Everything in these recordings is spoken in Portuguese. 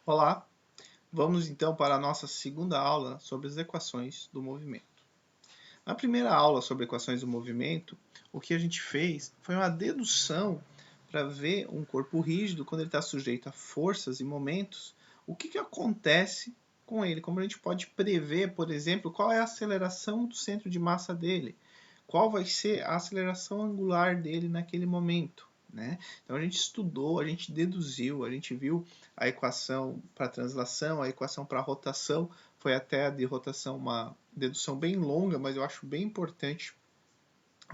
Olá, vamos então para a nossa segunda aula sobre as equações do movimento. Na primeira aula sobre equações do movimento, o que a gente fez foi uma dedução para ver um corpo rígido quando ele está sujeito a forças e momentos, o que acontece com ele, como a gente pode prever, por exemplo, qual é a aceleração do centro de massa dele, qual vai ser a aceleração angular dele naquele momento. Né? Então a gente estudou, a gente deduziu, a gente viu a equação para translação, a equação para rotação, foi até a de rotação uma dedução bem longa, mas eu acho bem importante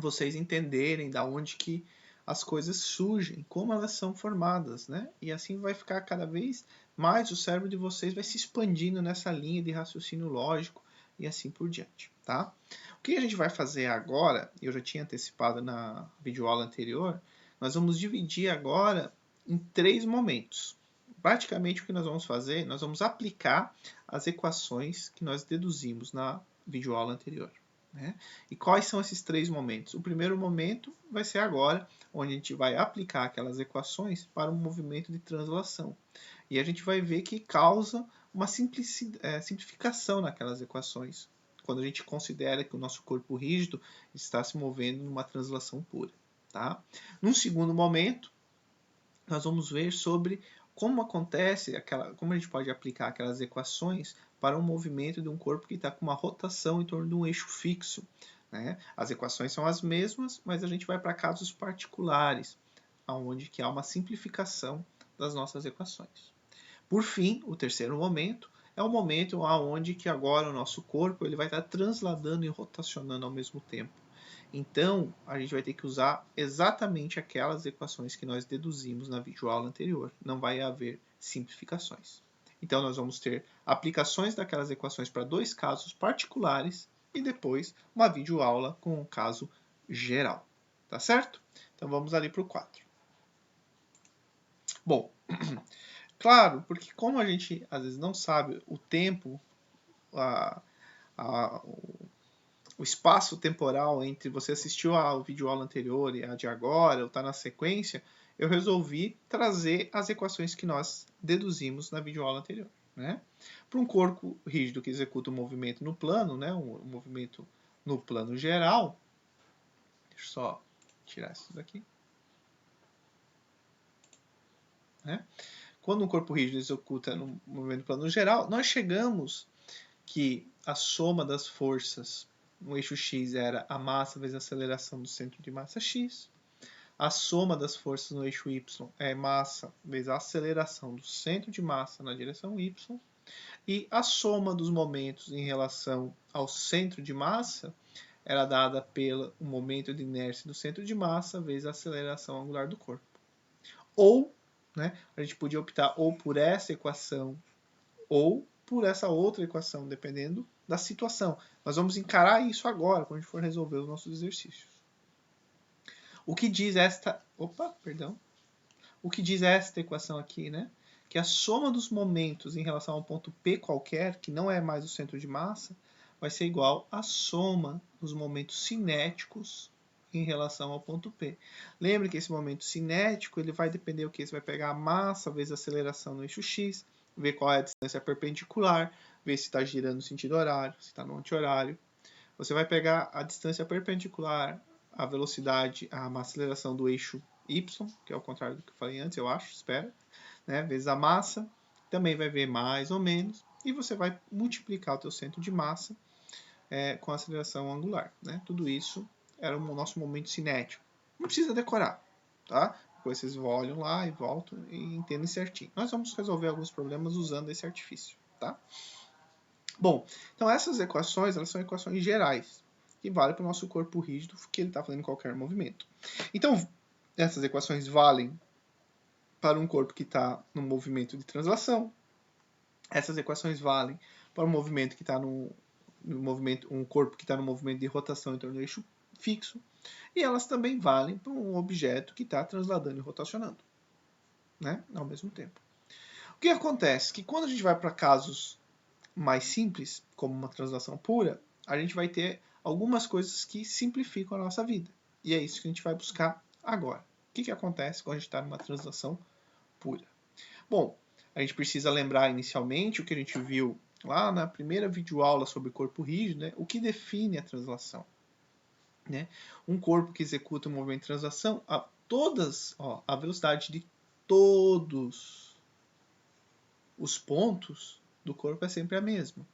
vocês entenderem da onde que as coisas surgem, como elas são formadas, né? E assim vai ficar cada vez mais, o cérebro de vocês vai se expandindo nessa linha de raciocínio lógico e assim por diante, tá? O que a gente vai fazer agora, eu já tinha antecipado na videoaula anterior, nós vamos dividir agora em 3 momentos. Praticamente o que nós vamos fazer, nós vamos aplicar as equações que nós deduzimos na videoaula anterior. Né? E quais são esses 3 momentos? O primeiro momento vai ser agora, onde a gente vai aplicar aquelas equações para um movimento de translação. E a gente vai ver que causa uma simplificação naquelas equações, quando a gente considera que o nosso corpo rígido está se movendo numa translação pura. Tá? Num segundo momento, nós vamos ver sobre como acontece, como a gente pode aplicar aquelas equações para um movimento de um corpo que está com uma rotação em torno de um eixo fixo. Né? As equações são as mesmas, mas a gente vai para casos particulares, onde que há uma simplificação das nossas equações. Por fim, o terceiro momento é o momento onde que agora o nosso corpo ele vai estar transladando e rotacionando ao mesmo tempo. Então, a gente vai ter que usar exatamente aquelas equações que nós deduzimos na videoaula anterior. Não vai haver simplificações. Então, nós vamos ter aplicações daquelas equações para 2 casos particulares e depois uma videoaula com um caso geral. Tá certo? Então, vamos ali para o 4. Bom, claro, porque como a gente às vezes não sabe o tempo, o espaço temporal entre você assistiu ao videoaula anterior e a de agora, ou está na sequência, eu resolvi trazer as equações que nós deduzimos na videoaula anterior. Né? Para um corpo rígido que executa um movimento no plano, né? um movimento no plano geral, deixa eu só tirar isso daqui. Né? Quando um corpo rígido executa um movimento no plano geral, nós chegamos que a soma das forças no eixo x era a massa vezes a aceleração do centro de massa x. A soma das forças no eixo y é massa vezes a aceleração do centro de massa na direção y. E a soma dos momentos em relação ao centro de massa era dada pelo momento de inércia do centro de massa vezes a aceleração angular do corpo. Ou, né, a gente podia optar ou por essa equação ou por essa outra equação, dependendo da situação. Nós vamos encarar isso agora, quando a gente for resolver os nossos exercícios. O que diz esta... O que diz esta equação aqui, né? Que a soma dos momentos em relação a um ponto P qualquer, que não é mais o centro de massa, vai ser igual à soma dos momentos cinéticos em relação ao ponto P. Lembre que esse momento cinético ele vai depender do que? Você vai pegar a massa vezes a aceleração no eixo x, ver qual é a distância perpendicular, ver se está girando no sentido horário, se está no anti-horário. Você vai pegar a distância perpendicular, a velocidade, a aceleração do eixo y, que é o contrário do que eu falei antes, eu acho, espero, né? Vezes a massa, também vai ver mais ou menos, e você vai multiplicar o teu centro de massa com a aceleração angular. Né? Tudo isso era o nosso momento cinético. Não precisa decorar, tá? Depois vocês olham lá e voltam e entendem certinho. Nós vamos resolver alguns problemas usando esse artifício, tá? Bom, então essas equações, elas são equações gerais, que valem para o nosso corpo rígido, que ele está fazendo qualquer movimento. Então, essas equações valem para um corpo que está no movimento de translação. Essas equações valem para um movimento que está um corpo que está no movimento de rotação em torno do eixo fixo. E elas também valem para um objeto que está transladando e rotacionando, né, ao mesmo tempo. O que acontece? Que quando a gente vai para casos mais simples, como uma translação pura, a gente vai ter algumas coisas que simplificam a nossa vida. E é isso que a gente vai buscar agora. O que acontece quando a gente está numa translação pura? Bom, a gente precisa lembrar inicialmente o que a gente viu lá na primeira videoaula sobre corpo rígido, né? O que define a translação. Né? Um corpo que executa um movimento de translação, a velocidade de todos os pontos do corpo é sempre a mesma.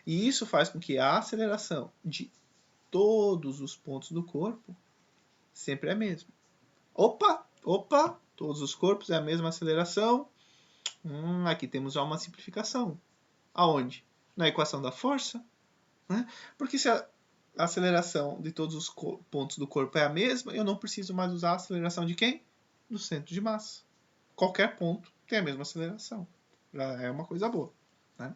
E isso faz com que a aceleração de todos os pontos do corpo sempre é a mesma. Opa, todos os corpos é a mesma aceleração. Aqui temos já uma simplificação. Aonde? Na equação da força. Né? Porque se a aceleração de todos os pontos do corpo é a mesma, eu não preciso mais usar a aceleração de quem? Do centro de massa. Qualquer ponto tem a mesma aceleração. Já é uma coisa boa. Né?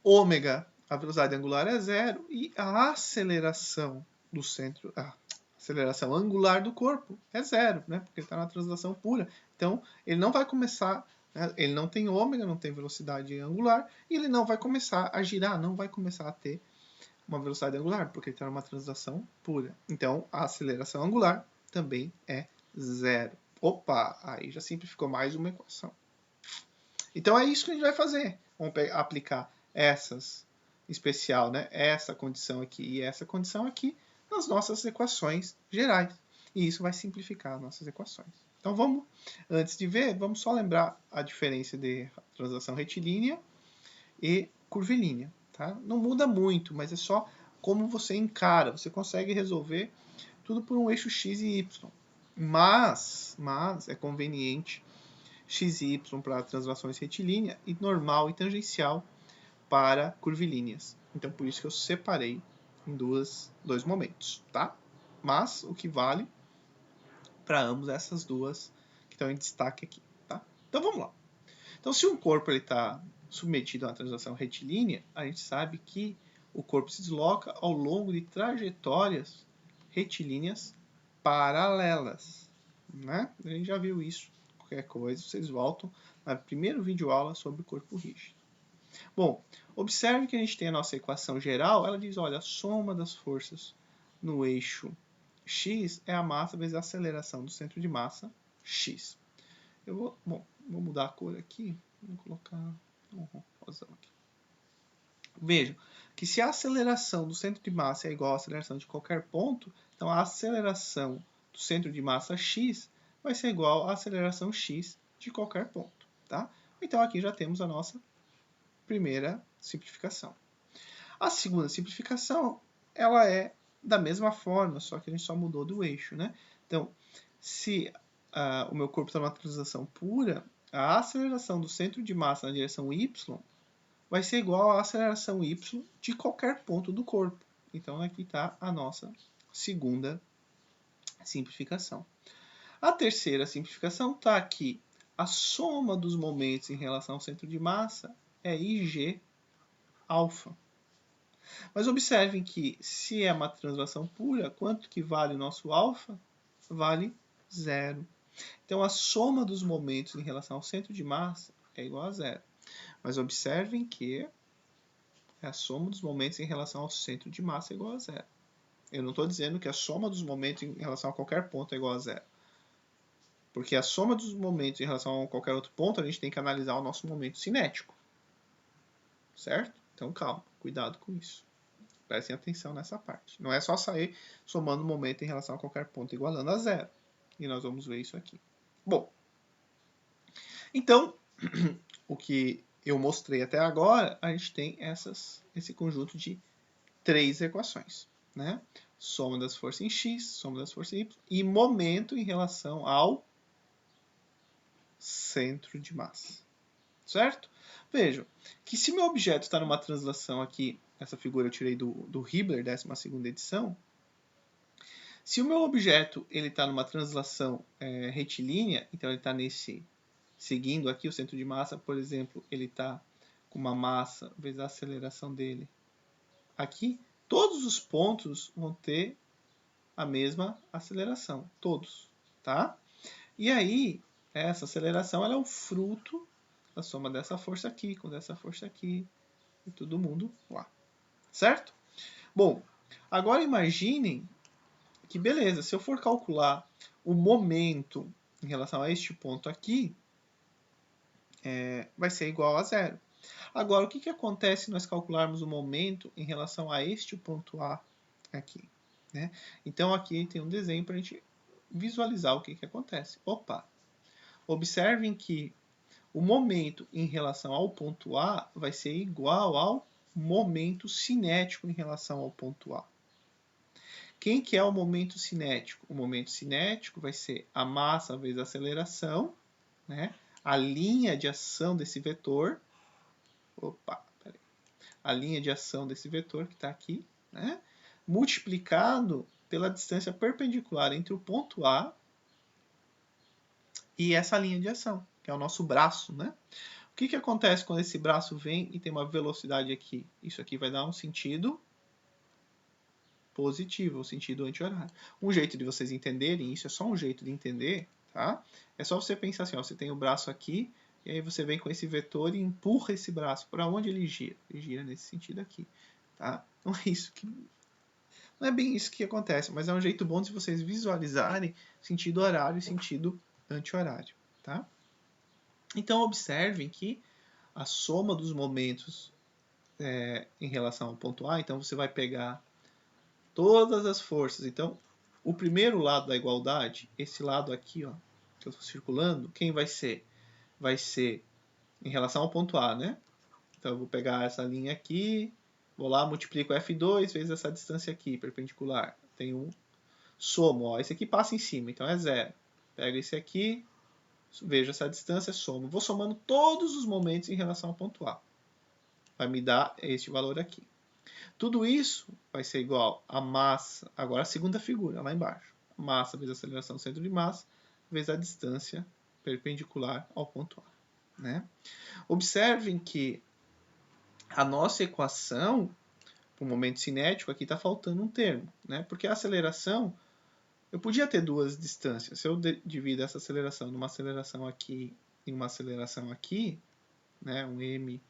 Ômega, a velocidade angular é zero e a aceleração do centro, a aceleração angular do corpo é zero, né? Porque ele está na translação pura. Então, ele não vai começar, né? Ele não tem ômega, não tem velocidade angular, e ele não vai começar a girar, não vai começar a ter uma velocidade angular, porque ele está numa translação pura. Então, a aceleração angular também é zero. Opa, aí já simplificou mais uma equação. Então é isso que a gente vai fazer. Vamos aplicar essas especial, né? Essa condição aqui e essa condição aqui nas nossas equações gerais. E isso vai simplificar as nossas equações. Então vamos, antes de ver, vamos só lembrar a diferença de translação retilínea e curvilínea. Tá? Não muda muito, mas é só como você encara. Você consegue resolver tudo por um eixo x e y. Mas é conveniente x e y para translações retilínea e normal e tangencial para curvilíneas. Então, por isso que eu separei em dois momentos, tá? Mas o que vale para ambos essas duas que estão em destaque aqui, tá? Então, vamos lá. Então, se um corpo está submetido a uma translação retilínea, a gente sabe que o corpo se desloca ao longo de trajetórias retilíneas paralelas, né? A gente já viu isso. Qualquer coisa, vocês voltam na primeira videoaula sobre o corpo rígido. Bom, observe que a gente tem a nossa equação geral, ela diz, olha, a soma das forças no eixo x é a massa vezes a aceleração do centro de massa, x. Eu vou mudar a cor aqui, vou colocar um rosão aqui. Vejam que se a aceleração do centro de massa é igual à aceleração de qualquer ponto, então a aceleração do centro de massa x vai ser igual à aceleração x de qualquer ponto. Tá? Então aqui já temos a nossa primeira simplificação. A segunda simplificação, ela é da mesma forma, só que a gente só mudou do eixo, né? Então, se o meu corpo está numa translação pura, a aceleração do centro de massa na direção y vai ser igual à aceleração y de qualquer ponto do corpo. Então, aqui está a nossa segunda simplificação. A terceira simplificação está aqui. A soma dos momentos em relação ao centro de massa é IG alfa. Mas observem que se é uma translação pura, quanto que vale o nosso alfa? Vale zero. Então a soma dos momentos em relação ao centro de massa é igual a zero. Mas observem que a soma dos momentos em relação ao centro de massa é igual a zero. Eu não estou dizendo que a soma dos momentos em relação a qualquer ponto é igual a zero. Porque a soma dos momentos em relação a qualquer outro ponto, a gente tem que analisar o nosso momento cinético. Certo? Então calma, cuidado com isso. Prestem atenção nessa parte. Não é só sair somando momento em relação a qualquer ponto igualando a zero. E nós vamos ver isso aqui. Bom, então, o que eu mostrei até agora, a gente tem esse conjunto de três equações. Né? Soma das forças em x, soma das forças em y e momento em relação ao centro de massa. Certo? Vejam que se meu objeto está numa translação aqui, essa figura eu tirei do Hibbeler, 12ª edição, se o meu objeto está numa translação retilínea, então ele está seguindo aqui o centro de massa, por exemplo, ele está com uma massa vezes a aceleração dele aqui, todos os pontos vão ter a mesma aceleração, todos, tá? E aí, essa aceleração ela é o fruto da soma dessa força aqui, com dessa força aqui, e todo mundo lá. Certo? Bom, agora imaginem que, beleza, se eu for calcular o momento em relação a este ponto aqui, vai ser igual a zero. Agora, o que acontece se nós calcularmos o momento em relação a este ponto A aqui? Né? Então, aqui tem um desenho para a gente visualizar o que acontece. Opa! Observem que o momento em relação ao ponto A vai ser igual ao momento cinético em relação ao ponto A. Quem que é o momento cinético? O momento cinético vai ser a massa vezes a aceleração, né? A linha de ação desse vetor. A linha de ação desse vetor que está aqui, né? Multiplicado pela distância perpendicular entre o ponto A e essa linha de ação, que é o nosso braço, né? O que acontece quando esse braço vem e tem uma velocidade aqui? Isso aqui vai dar um sentido positivo, um sentido anti-horário. Um jeito de vocês entenderem, isso é só um jeito de entender, tá? É só você pensar assim, ó, você tem o braço aqui, e aí você vem com esse vetor e empurra esse braço. Para onde ele gira? Ele gira nesse sentido aqui, tá? Não é isso que... Não é bem isso que acontece, mas é um jeito bom de vocês visualizarem sentido horário e sentido anti-horário, tá? Então, observem que a soma dos momentos em relação ao ponto A, então você vai pegar todas as forças. Então, o primeiro lado da igualdade, esse lado aqui, ó, que eu estou circulando, quem vai ser? Vai ser em relação ao ponto A, né? Então, eu vou pegar essa linha aqui, vou lá, multiplico F2 vezes essa distância aqui, perpendicular. Tem um somo, ó, esse aqui passa em cima, então é zero. Pego esse aqui, vejo essa distância, somo. Vou somando todos os momentos em relação ao ponto A. Vai me dar este valor aqui. Tudo isso vai ser igual a massa, agora a segunda figura, lá embaixo. Massa vezes a aceleração do centro de massa, vezes a distância perpendicular ao ponto A. Né? Observem que a nossa equação, para o momento cinético, aqui está faltando um termo. Né? Porque a aceleração, eu podia ter duas distâncias. Se eu divido essa aceleração numa aceleração aqui e uma aceleração aqui, né? Um m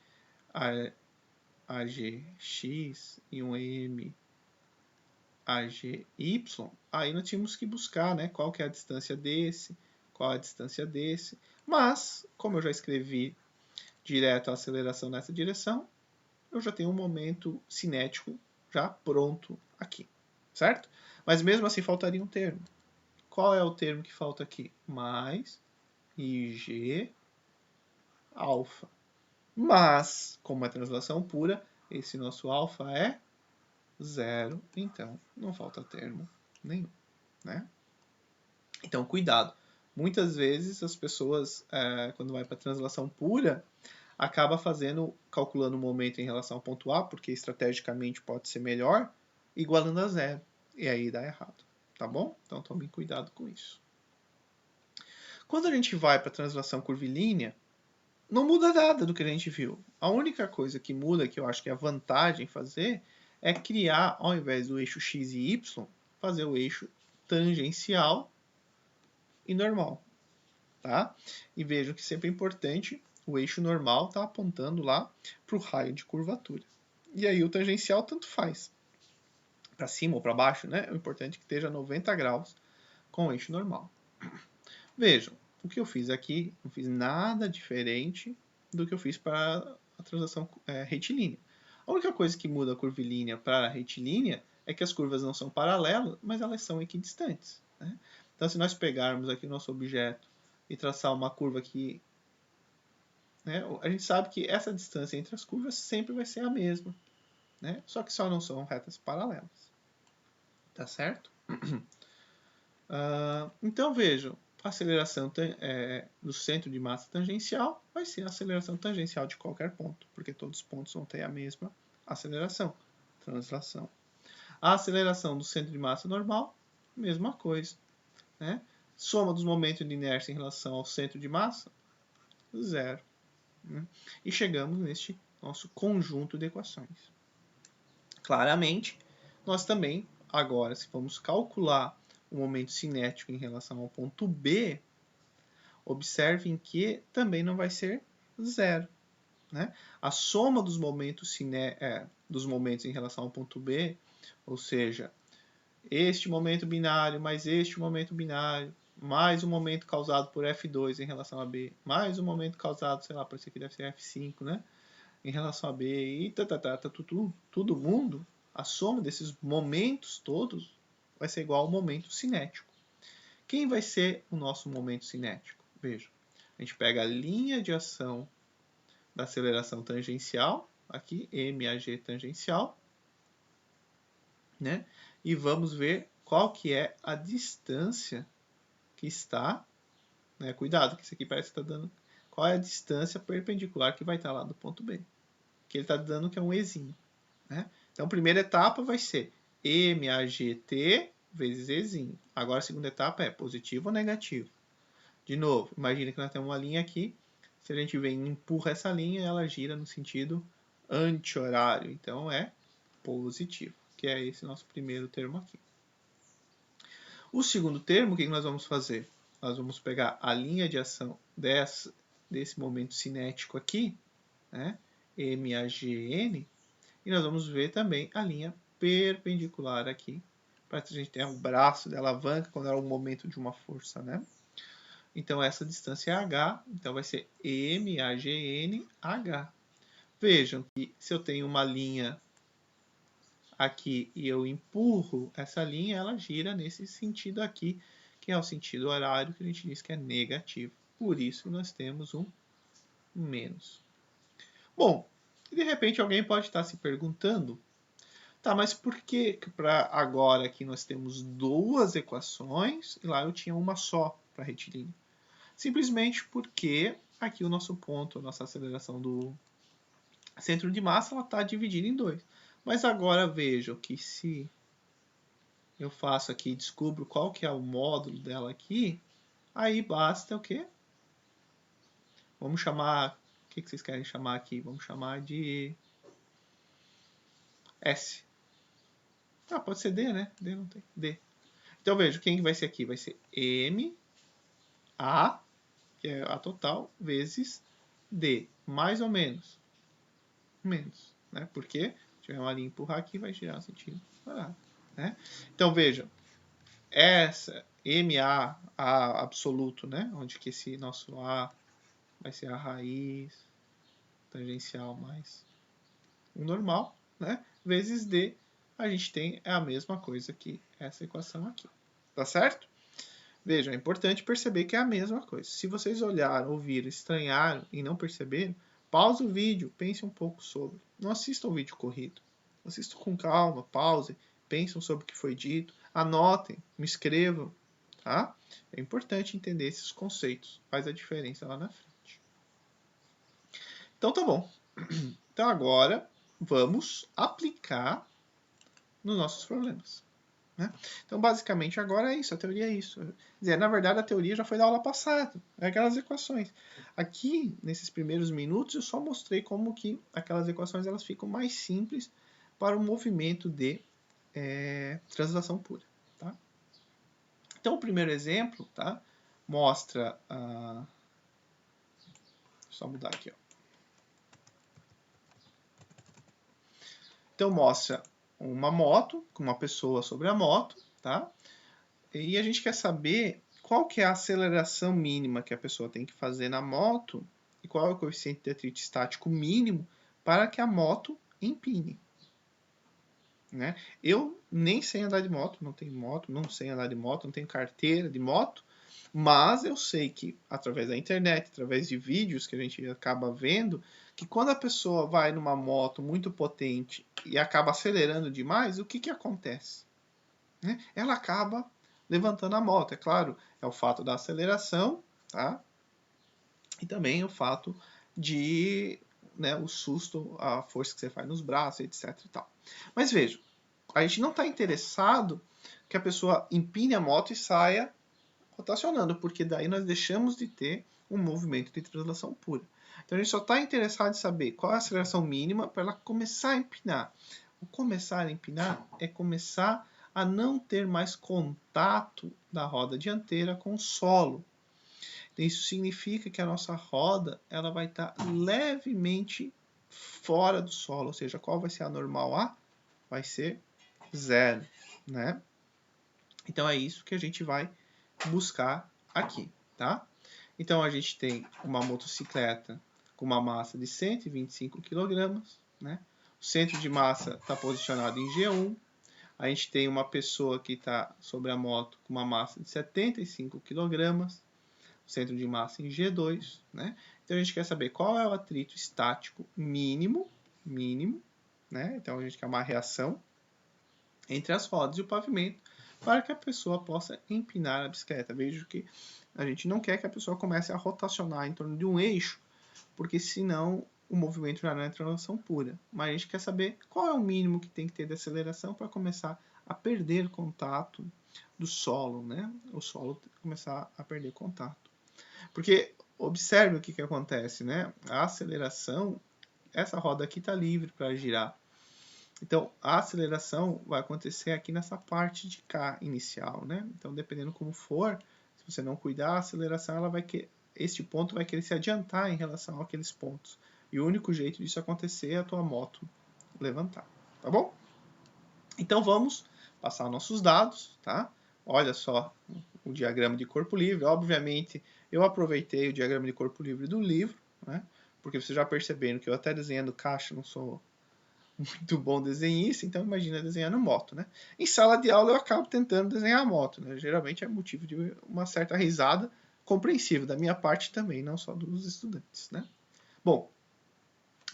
AGX e um m AGY, aí nós tínhamos que buscar, né, qual que é a distância desse, qual a distância desse. Mas, como eu já escrevi direto a aceleração nessa direção, eu já tenho um momento cinético já pronto aqui, certo? Mas mesmo assim faltaria um termo. Qual é o termo que falta aqui? Mais IG alfa. Mas, como é translação pura, esse nosso alfa é zero, então não falta termo nenhum, né? Então, cuidado. Muitas vezes as pessoas, quando vai para translação pura, acaba calculando o momento em relação ao ponto A, porque estrategicamente pode ser melhor, igualando a zero. E aí dá errado, tá bom? Então tome cuidado com isso. Quando a gente vai para translação curvilínea, não muda nada do que a gente viu. A única coisa que muda, que eu acho que é a vantagem fazer, é criar, ao invés do eixo x e y, fazer o eixo tangencial e normal. Tá? E vejam que sempre é importante, o eixo normal está apontando lá para o raio de curvatura. E aí o tangencial tanto faz. Para cima ou para baixo, né? O importante é que esteja 90 graus com o eixo normal. Vejam, o que eu fiz aqui, não fiz nada diferente do que eu fiz para a translação retilínea. A única coisa que muda a curvilínea para a retilínea é que as curvas não são paralelas, mas elas são equidistantes. Né? Então, se nós pegarmos aqui o nosso objeto e traçar uma curva aqui, né, a gente sabe que essa distância entre as curvas sempre vai ser a mesma. Né? Só que só não são retas paralelas. Tá certo? Então, vejam, a aceleração do centro de massa tangencial vai ser a aceleração tangencial de qualquer ponto, porque todos os pontos vão ter a mesma aceleração, translação. A aceleração do centro de massa normal, mesma coisa. Né? Soma dos momentos de inércia em relação ao centro de massa, zero. Né? E chegamos neste nosso conjunto de equações. Claramente, nós também, agora, se vamos calcular o momento cinético em relação ao ponto B, observem que também não vai ser zero. Né? A soma dos momentos, dos momentos em relação ao ponto B, ou seja, este momento binário mais este momento binário, mais um momento causado por F2 em relação a B, mais um momento causado, sei lá, por isso aqui deve ser F5, né? Em relação a B, e todo mundo, a soma desses momentos todos vai ser igual ao momento cinético. Quem vai ser o nosso momento cinético? Veja, a gente pega a linha de ação da aceleração tangencial, aqui, MAG tangencial, né? E vamos ver qual que é a distância que está, né? Cuidado, que isso aqui parece que está dando... Qual é a distância perpendicular que vai estar lá do ponto B? Que ele está dando que é um Ezinho, né? Então, a primeira etapa vai ser MAGT vezes Ezinho. Agora, a segunda etapa é positivo ou negativo. De novo, imagina que nós temos uma linha aqui. Se a gente vem e empurra essa linha, ela gira no sentido anti-horário. Então, é positivo, que é esse nosso primeiro termo aqui. O segundo termo, o que nós vamos fazer? Nós vamos pegar a linha de ação desse momento cinético aqui, né? MAGN, e nós vamos ver também a linha perpendicular aqui, para que a gente tenha o braço de alavanca quando é o momento de uma força, né? Então, essa distância é H, então vai ser MAGNH. Vejam que se eu tenho uma linha aqui e eu empurro essa linha, ela gira nesse sentido aqui, que é o sentido horário que a gente diz que é negativo. Por isso, nós temos um menos. Bom, de repente alguém pode estar se perguntando, tá, mas por que para agora aqui nós temos duas equações e lá eu tinha uma só para retilíneo? Simplesmente porque aqui o nosso ponto, a nossa aceleração do centro de massa, ela está dividida em dois. Mas agora vejam que se eu faço aqui e descubro qual que é o módulo dela aqui, aí basta o quê? Vamos chamar... O que vocês querem chamar aqui? Vamos chamar de S. Ah, pode ser D, né? D não tem. D. Então, veja, quem vai ser aqui? Vai ser M, A, que é a total, vezes D. Mais ou menos. Menos. Né? Porque se tiver uma linha empurrar aqui, vai girar no sentido horário. Né? Então, vejam. Essa MA, A absoluto, né? Onde que esse nosso A vai ser a raiz tangencial mais o normal, né? Vezes D, a gente tem a mesma coisa que essa equação aqui. Tá certo? Vejam, é importante perceber que é a mesma coisa. Se vocês olharam, ouviram, estranharam e não perceberam, pause o vídeo, pense um pouco sobre. Não assistam o vídeo corrido. Assistam com calma, pause, pensem sobre o que foi dito, anotem, me escrevam. Tá? É importante entender esses conceitos. Faz a diferença lá na frente. Então tá bom. Então agora vamos aplicar nos nossos problemas. Né? Então, basicamente, agora é isso, a teoria é isso. Quer dizer, na verdade, a teoria já foi da aula passada, é aquelas equações. Aqui, nesses primeiros minutos, eu só mostrei como que aquelas equações elas ficam mais simples para o movimento de translação pura. Tá? Então, o primeiro exemplo, tá, mostra... só mudar aqui. Ó. Então, mostra uma moto, com uma pessoa sobre a moto, tá? E a gente quer saber qual que é a aceleração mínima que a pessoa tem que fazer na moto e qual é o coeficiente de atrito estático mínimo para que a moto empine. Né? Eu nem sei andar de moto, não tenho moto, não sei andar de moto, não tenho carteira de moto, mas eu sei que através da internet, através de vídeos que a gente acaba vendo, que quando a pessoa vai numa moto muito potente e acaba acelerando demais, o que acontece? Né? Ela acaba levantando a moto. É claro, é o fato da aceleração, tá? E também o fato de, né, o susto, a força que você faz nos braços, etc. E tal. Mas veja, a gente não está interessado que a pessoa empine a moto e saia rotacionando, porque daí nós deixamos de ter um movimento de translação pura. Então a gente só está interessado em saber qual é a aceleração mínima para ela começar a empinar. O começar a empinar é começar a não ter mais contato da roda dianteira com o solo. Isso significa que a nossa roda ela vai estar levemente fora do solo, ou seja, qual vai ser a normal A? Vai ser 0, né? Então é isso que a gente vai buscar aqui, tá? Então, a gente tem uma motocicleta com uma massa de 125 kg, né? O centro de massa está posicionado em G1. A gente tem uma pessoa que está sobre a moto com uma massa de 75 kg, o centro de massa em G2, né? Então, a gente quer saber qual é o atrito estático mínimo, né? Então, a gente quer uma reação entre as rodas e o pavimento para que a pessoa possa empinar a bicicleta. Veja que a gente não quer que a pessoa comece a rotacionar em torno de um eixo, porque senão o movimento já não é translação pura. Mas a gente quer saber qual é o mínimo que tem que ter de aceleração para começar a perder contato do solo, né? O solo começar a perder contato. Porque observe o que acontece, né? A aceleração, essa roda aqui está livre para girar. Então, a aceleração vai acontecer aqui nessa parte de cá inicial, né? Então, dependendo como for, se você não cuidar, a aceleração ela vai este ponto vai querer se adiantar em relação àqueles pontos. E o único jeito disso acontecer é a tua moto levantar, tá bom? Então, vamos passar nossos dados, tá? Olha só o diagrama de corpo livre. Obviamente, eu aproveitei o diagrama de corpo livre do livro, né? Porque vocês já perceberam que eu até desenhando caixa não sou muito bom desenhista, então imagina desenhando moto, né? Em sala de aula eu acabo tentando desenhar moto, né? Geralmente é motivo de uma certa risada compreensível da minha parte também, não só dos estudantes, né? Bom,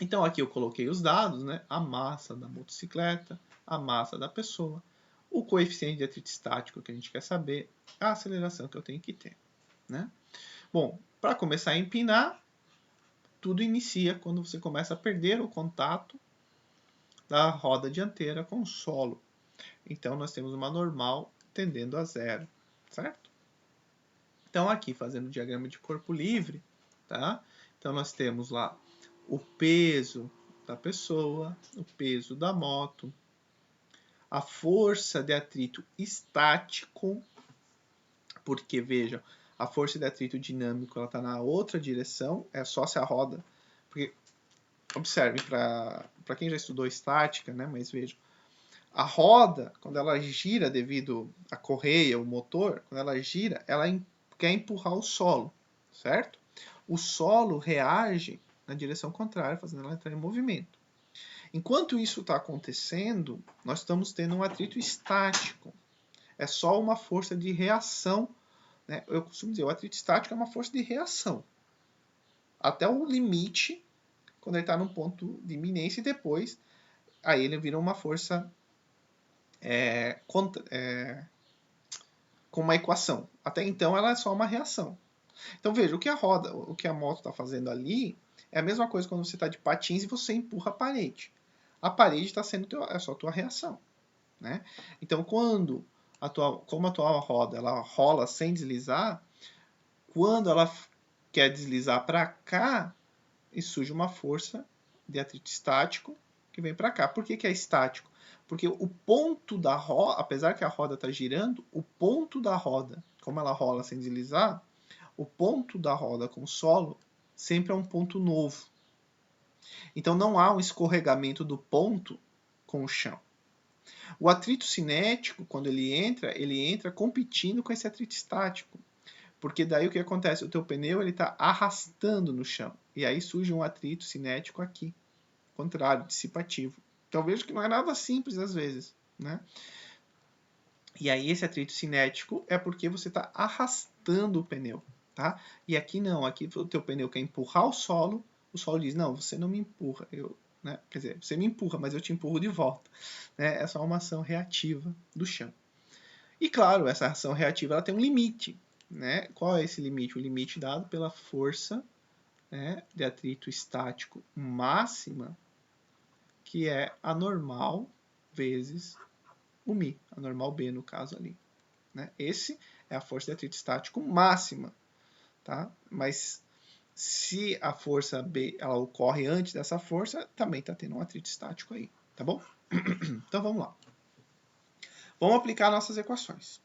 então aqui eu coloquei os dados, né? A massa da motocicleta, a massa da pessoa, o coeficiente de atrito estático que a gente quer saber, a aceleração que eu tenho que ter, né? Bom, para começar a empinar, tudo inicia quando você começa a perder o contato da roda dianteira com o solo. Então, nós temos uma normal tendendo a zero, certo? Então, aqui, fazendo o diagrama de corpo livre, tá? Então, nós temos lá o peso da pessoa, o peso da moto, a força de atrito estático, porque, vejam, a força de atrito dinâmico está na outra direção, é só se a roda... Porque, observe, para quem já estudou estática, né, mas vejam, a roda, quando ela gira devido à correia, o motor, quando ela gira, ela quer empurrar o solo, certo? O solo reage na direção contrária, fazendo ela entrar em movimento. Enquanto isso está acontecendo, nós estamos tendo um atrito estático. É só uma força de reação, né? Eu costumo dizer, o atrito estático é uma força de reação. Até o limite, quando ele está num ponto de iminência, e depois, aí ele vira uma força com uma equação. Até então ela é só uma reação. Então veja, o que a moto está fazendo ali é a mesma coisa quando você está de patins e você empurra a parede. A parede está sendo é só a tua reação, né? Então como a tua roda ela rola sem deslizar, quando ela quer deslizar para cá, e surge uma força de atrito estático que vem para cá. Por que é estático? Porque o ponto da roda, apesar que a roda está girando, o ponto da roda, como ela rola sem deslizar, o ponto da roda com o solo sempre é um ponto novo. Então não há um escorregamento do ponto com o chão. O atrito cinético, quando ele entra competindo com esse atrito estático. Porque daí o que acontece? O teu pneu está arrastando no chão. E aí surge um atrito cinético aqui. Contrário, dissipativo. Então vejo que não é nada simples às vezes, né? E aí esse atrito cinético é porque você está arrastando o pneu, tá? E aqui não, aqui o teu pneu quer empurrar o solo diz, não, você não me empurra, né? Quer dizer, você me empurra, mas eu te empurro de volta. Né? É só uma ação reativa do chão. E claro, essa ação reativa ela tem um limite, né? Qual é esse limite? O limite dado pela força, né, de atrito estático máxima, que é a normal vezes o μ, a normal B no caso ali. Né? Esse é a força de atrito estático máxima. Tá? Mas se a força B ela ocorre antes dessa força, também está tendo um atrito estático aí. Tá bom? Então vamos lá. Vamos aplicar nossas equações.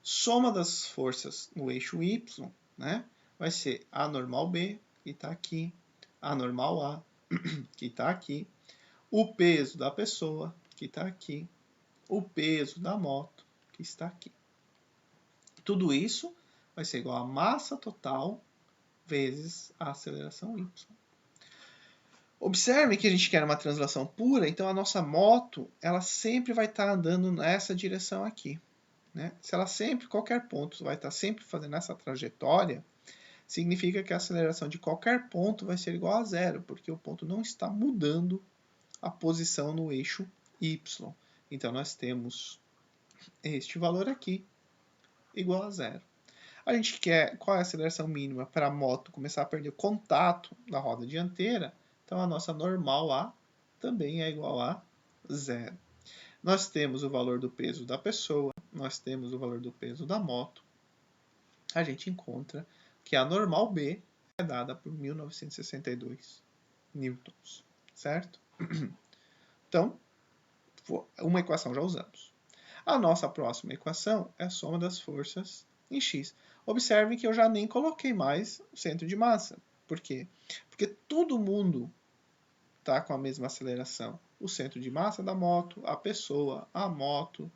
Soma das forças no eixo Y, né, vai ser A normal B, que está aqui, A normal A, que está aqui, o peso da pessoa, que está aqui, o peso da moto, que está aqui. Tudo isso vai ser igual a massa total vezes a aceleração y. Observe que a gente quer uma translação pura, então a nossa moto ela sempre vai estar andando nessa direção aqui. Né? Se ela sempre, qualquer ponto, vai estar sempre fazendo essa trajetória, significa que a aceleração de qualquer ponto vai ser igual a zero, porque o ponto não está mudando a posição no eixo y. Então, nós temos este valor aqui igual a zero. A gente quer qual é a aceleração mínima para a moto começar a perder o contato da roda dianteira, então a nossa normal A também é igual a zero. Nós temos o valor do peso da pessoa, nós temos o valor do peso da moto. A gente encontra que a normal B é dada por 1962 newtons, certo? Então, uma equação já usamos. A nossa próxima equação é a soma das forças em x. Observe que eu já nem coloquei mais o centro de massa. Por quê? Porque todo mundo está com a mesma aceleração. O centro de massa da moto, a pessoa, a moto,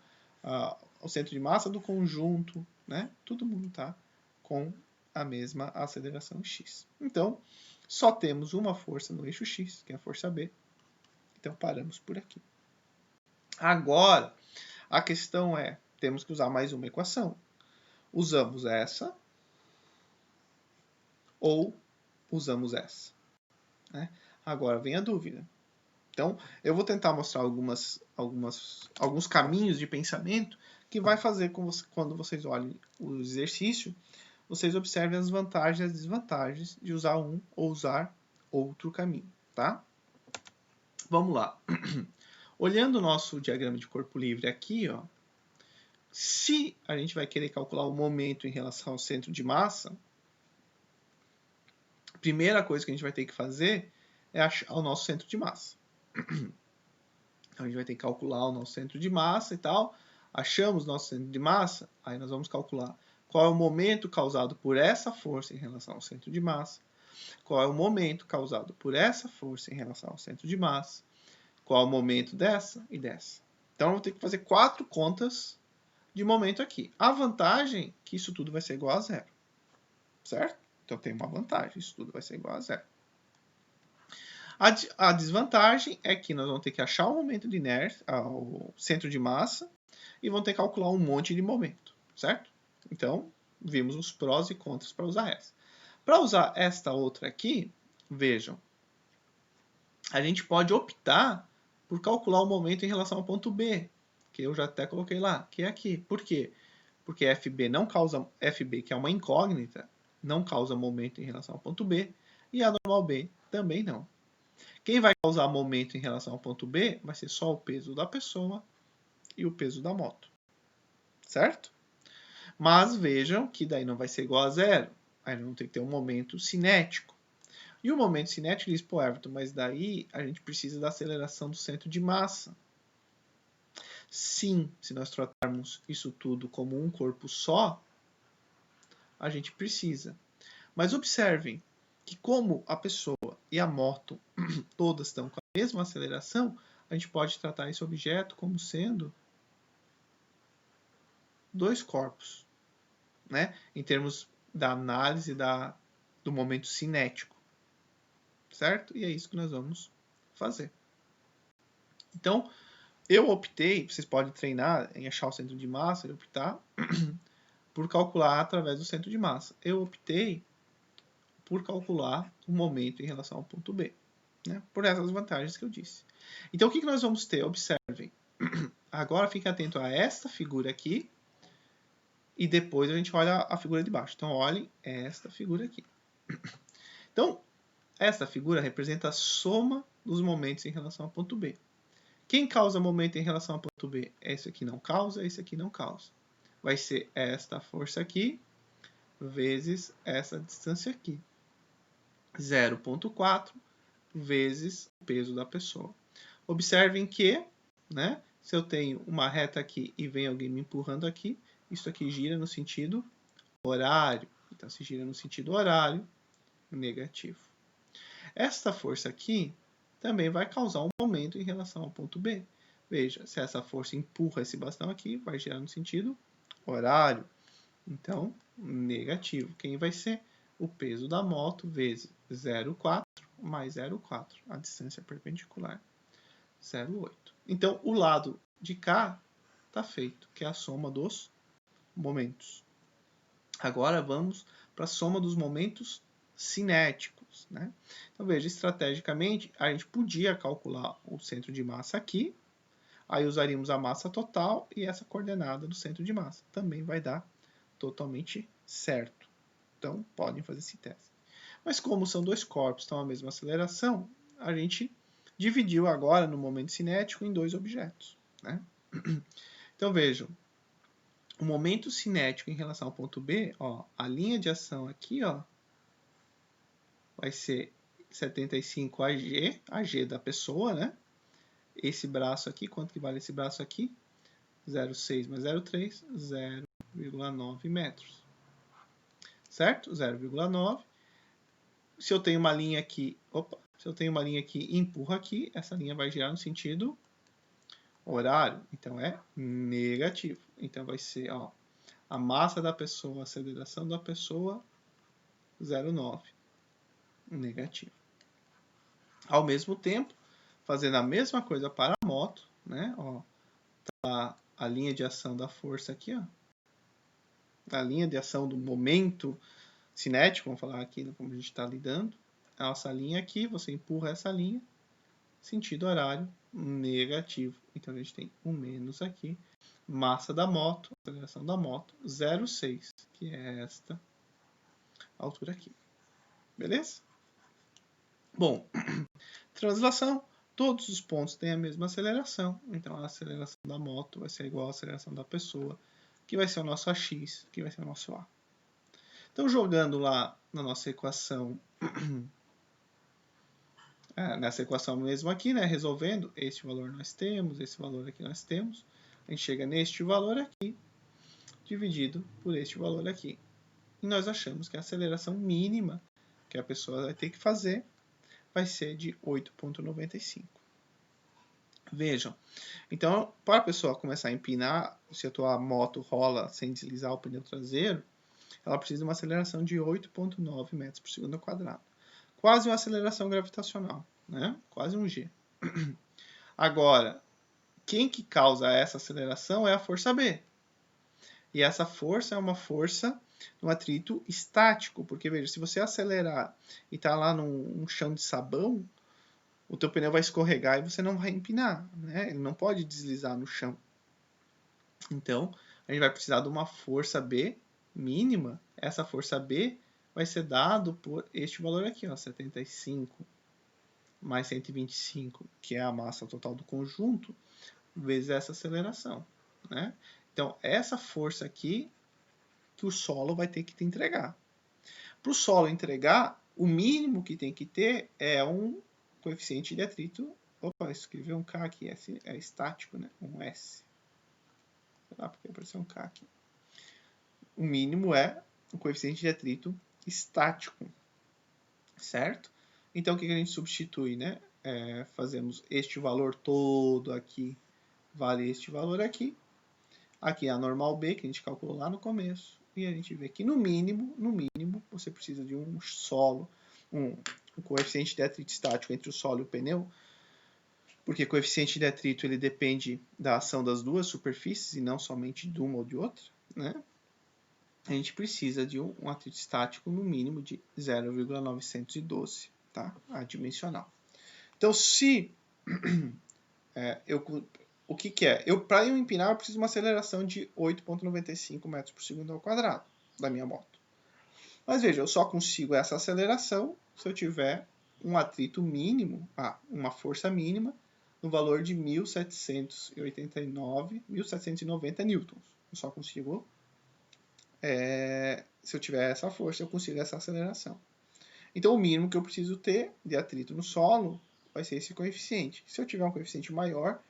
o centro de massa do conjunto, né? Todo mundo está com a mesma aceleração x. Então, só temos uma força no eixo x, que é a força B. Então, paramos por aqui. Agora, a questão é, temos que usar mais uma equação. Usamos essa ou usamos essa? Né? Agora vem a dúvida. Então, eu vou tentar mostrar alguns caminhos de pensamento que vai fazer com você, quando vocês olhem o exercício, vocês observem as vantagens e as desvantagens de usar um ou usar outro caminho, tá? Vamos lá. Olhando o nosso diagrama de corpo livre aqui, ó, se a gente vai querer calcular o momento em relação ao centro de massa, a primeira coisa que a gente vai ter que fazer é achar o nosso centro de massa. Então, a gente vai ter que calcular o nosso centro de massa e tal. Achamos nosso centro de massa, aí nós vamos calcular qual é o momento causado por essa força em relação ao centro de massa, qual é o momento causado por essa força em relação ao centro de massa, qual é o momento dessa e dessa. Então, eu vou ter que fazer 4 contas de momento aqui. A vantagem é que isso tudo vai ser igual a zero, certo? Então, tem uma vantagem, isso tudo vai ser igual a zero. A desvantagem é que nós vamos ter que achar o momento de inércia, o centro de massa, e vamos ter que calcular um monte de momento, certo? Então, vimos os prós e contras para usar essa. Para usar esta outra aqui, vejam, a gente pode optar por calcular o momento em relação ao ponto B, que eu já até coloquei lá, que é aqui. Por quê? Porque FB não causa, FB, que é uma incógnita, não causa momento em relação ao ponto B, e a normal B também não. Quem vai causar momento em relação ao ponto B vai ser só o peso da pessoa e o peso da moto, certo? Mas vejam que daí não vai ser igual a zero, aí não tem que ter um momento cinético. E o momento cinético diz, pô, Everton, mas daí a gente precisa da aceleração do centro de massa. Sim, se nós tratarmos isso tudo como um corpo só, a gente precisa. Mas observem que como a pessoa e a moto todas estão com a mesma aceleração, a gente pode tratar esse objeto como sendo dois corpos, né? Em termos da análise do momento cinético, certo? E é isso que nós vamos fazer. Então, eu optei, vocês podem treinar em achar o centro de massa e optar por calcular através do centro de massa. Eu optei por calcular o momento em relação ao ponto B, né? Por essas vantagens que eu disse. Então, o que nós vamos ter? Observem. Agora, fiquem atentos a esta figura aqui e depois a gente olha a figura de baixo. Então, olhem esta figura aqui. Então, esta figura representa a soma dos momentos em relação ao ponto B. Quem causa momento em relação ao ponto B? Esse aqui não causa, esse aqui não causa. Vai ser esta força aqui vezes essa distância aqui. 0,4 vezes o peso da pessoa. Observem que, né, se eu tenho uma reta aqui e vem alguém me empurrando aqui, isso aqui gira no sentido horário. Então, se gira no sentido horário, negativo. Esta força aqui também vai causar um momento em relação ao ponto B. Veja, se essa força empurra esse bastão aqui, vai girar no sentido horário. Então, negativo. Quem vai ser? O peso da moto vezes 0,4 mais 0,4. A distância perpendicular, 0,8. Então, o lado de cá está feito, que é a soma dos momentos. Agora vamos para a soma dos momentos cinéticos, né? Então, veja, estrategicamente, a gente podia calcular o centro de massa aqui, aí usaríamos a massa total e essa coordenada do centro de massa. Também vai dar totalmente certo. Então, podem fazer esse teste. Mas como são dois corpos que estão à mesma aceleração, a gente dividiu agora no momento cinético em dois objetos, né? Então, vejam, o momento cinético em relação ao ponto B, ó, a linha de ação aqui, ó, vai ser 75 AG, AG da pessoa, né? Esse braço aqui, quanto que vale esse braço aqui? 0,6 mais 0,3, 0,9 metros. Certo? 0,9. Se eu tenho uma linha aqui, se eu tenho uma linha aqui e empurro aqui, essa linha vai girar no sentido horário, então é negativo. Então vai ser, ó, a massa da pessoa, a aceleração da pessoa, 0,9, negativo. Ao mesmo tempo, fazendo a mesma coisa para a moto, né? Ó, tá a linha de ação da força aqui, ó. A linha de ação do momento cinético, vamos falar aqui como a gente está lidando. A nossa linha aqui, você empurra essa linha, sentido horário negativo. Então a gente tem um menos aqui. Massa da moto, aceleração da moto, 0,6, que é esta altura aqui. Beleza? Bom, translação. Todos os pontos têm a mesma aceleração. Então a aceleração da moto vai ser igual à aceleração da pessoa, que vai ser o nosso AX, que vai ser o nosso A. Então, jogando lá na nossa equação, nessa equação mesmo aqui, né, resolvendo, este valor nós temos, esse valor aqui nós temos, a gente chega neste valor aqui, dividido por este valor aqui. E nós achamos que a aceleração mínima que a pessoa vai ter que fazer vai ser de 8,95. Vejam, então, para a pessoa começar a empinar, se a tua moto rola sem deslizar o pneu traseiro, ela precisa de uma aceleração de 8,9 metros por segundo ao quadrado. Quase uma aceleração gravitacional, né? Quase um G. Agora, quem que causa essa aceleração é a força B. E essa força é uma força no atrito estático, porque veja, se você acelerar e está lá num chão de sabão, o teu pneu vai escorregar e você não vai empinar, né? Ele não pode deslizar no chão. Então, a gente vai precisar de uma força B mínima. Essa força B vai ser dado por este valor aqui, ó, 75 mais 125, que é a massa total do conjunto, vezes essa aceleração, né? Então, essa força aqui que o solo vai ter que te entregar. Para o solo entregar, o mínimo que tem que ter é um coeficiente de atrito. Opa, escrevi um K aqui, S é estático, né? Um S. Sei lá porque apareceu um K aqui. O mínimo é o coeficiente de atrito estático, certo? Então, o que a gente substitui, né? Fazemos este valor todo aqui, vale este valor aqui. Aqui é a normal B, que a gente calculou lá no começo. E a gente vê que no mínimo, você precisa de um solo, um coeficiente de atrito estático entre o solo e o pneu, porque o coeficiente de atrito ele depende da ação das duas superfícies e não somente de uma ou de outra, né? A gente precisa de um atrito estático no mínimo de 0,912, tá? Adimensional. Então, se o que é? Para eu empinar, eu preciso de uma aceleração de 8,95 metros por segundo ao quadrado da minha moto. Mas veja, eu só consigo essa aceleração se eu tiver um atrito mínimo, uma força mínima, no valor de 1.790 newtons. Eu só consigo, se eu tiver essa força, eu consigo essa aceleração. Então, o mínimo que eu preciso ter de atrito no solo vai ser esse coeficiente. Se eu tiver um coeficiente maior,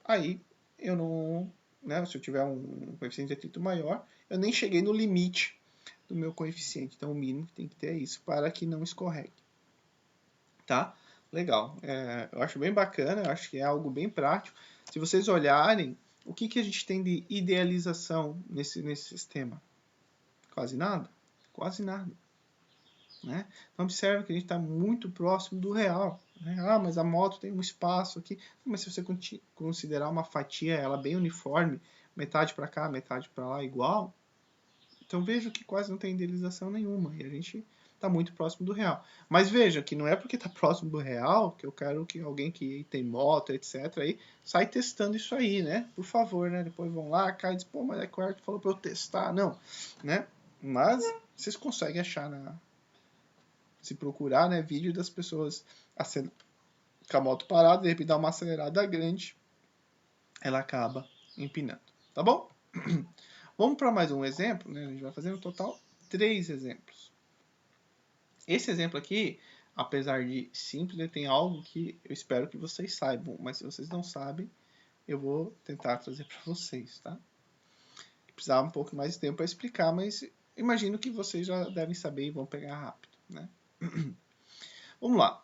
aí eu não, né, se eu tiver um coeficiente de atrito maior, eu nem cheguei no limite do meu coeficiente. Então, o mínimo que tem que ter é isso, para que não escorregue. Tá? Legal. Eu acho bem bacana, eu acho que é algo bem prático. Se vocês olharem, o que a gente tem de idealização nesse sistema? Quase nada. Quase nada. Né? Então, observe que a gente está muito próximo do real. Né? Ah, mas a moto tem um espaço aqui. Mas se você considerar uma fatia, ela bem uniforme, metade para cá, metade para lá, igual, então veja que quase não tem idealização nenhuma. E a gente está muito próximo do real. Mas veja que não é porque está próximo do real que eu quero que alguém que tem moto, etc., aí, sai testando isso aí, né? Por favor, né? Depois vão lá, cai e diz, pô, mas é que o Art falou para eu testar. Não, né? Mas vocês conseguem achar se procurar, né, vídeo das pessoas com a moto parada, de repente dá uma acelerada grande, ela acaba empinando. Tá bom? Vamos para mais um exemplo, né? A gente vai fazer no total 3 exemplos. Esse exemplo aqui, apesar de simples, ele tem algo que eu espero que vocês saibam, mas se vocês não sabem, eu vou tentar trazer para vocês, tá? Precisava um pouco mais de tempo para explicar, mas imagino que vocês já devem saber e vão pegar rápido, né? Vamos lá.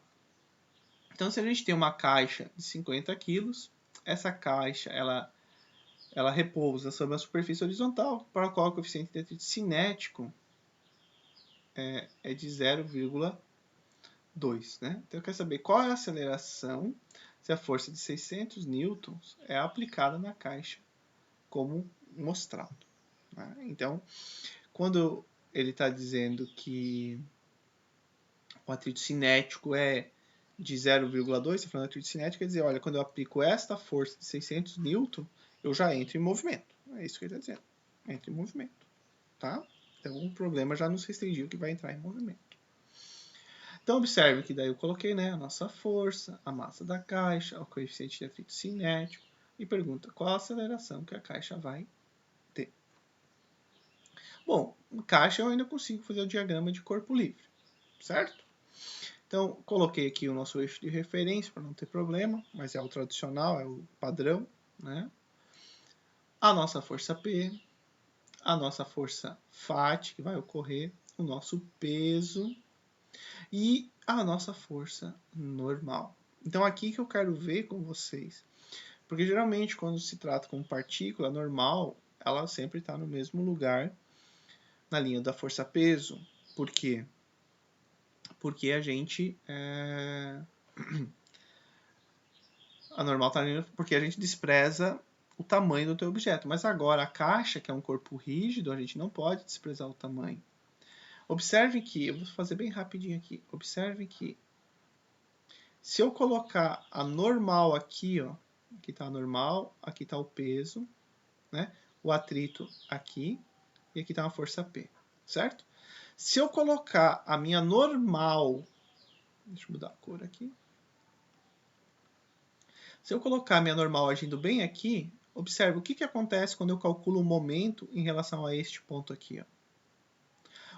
Então, se a gente tem uma caixa de 50 quilos, essa caixa ela repousa sobre uma superfície horizontal, para a qual o coeficiente de atrito cinético é de 0,2. Né? Então, eu quero saber qual é a aceleração se a força de 600 newtons é aplicada na caixa, como mostrado. Né? Então, quando ele está dizendo que o atrito cinético é de 0,2, está falando de atrito cinético, quer dizer, olha, quando eu aplico esta força de 600 newton, eu já entro em movimento. É isso que ele está dizendo. Entra em movimento. Tá? Então, o problema já nos restringiu que vai entrar em movimento. Então, observe que daí eu coloquei, né, a nossa força, a massa da caixa, o coeficiente de atrito cinético, e pergunta qual a aceleração que a caixa vai ter. Bom, caixa eu ainda consigo fazer o diagrama de corpo livre, certo? Então, coloquei aqui o nosso eixo de referência para não ter problema, mas é o tradicional, é o padrão, né? A nossa força P, a nossa força FAT, que vai ocorrer, o nosso peso e a nossa força normal. Então, aqui que eu quero ver com vocês, porque geralmente quando se trata com partícula normal, ela sempre está no mesmo lugar na linha da força-peso. Por quê? Porque a gente a normal está porque a gente despreza o tamanho do teu objeto. Mas agora a caixa, que é um corpo rígido, a gente não pode desprezar o tamanho. Observe que, eu vou fazer bem rapidinho aqui. Observe que se eu colocar a normal aqui, ó, aqui está a normal, aqui está o peso, né? O atrito aqui e aqui está uma força P, certo? Se eu colocar a minha normal, deixa eu mudar a cor aqui. Se eu colocar a minha normal agindo bem aqui, observe o que acontece quando eu calculo o momento em relação a este ponto aqui. Ó.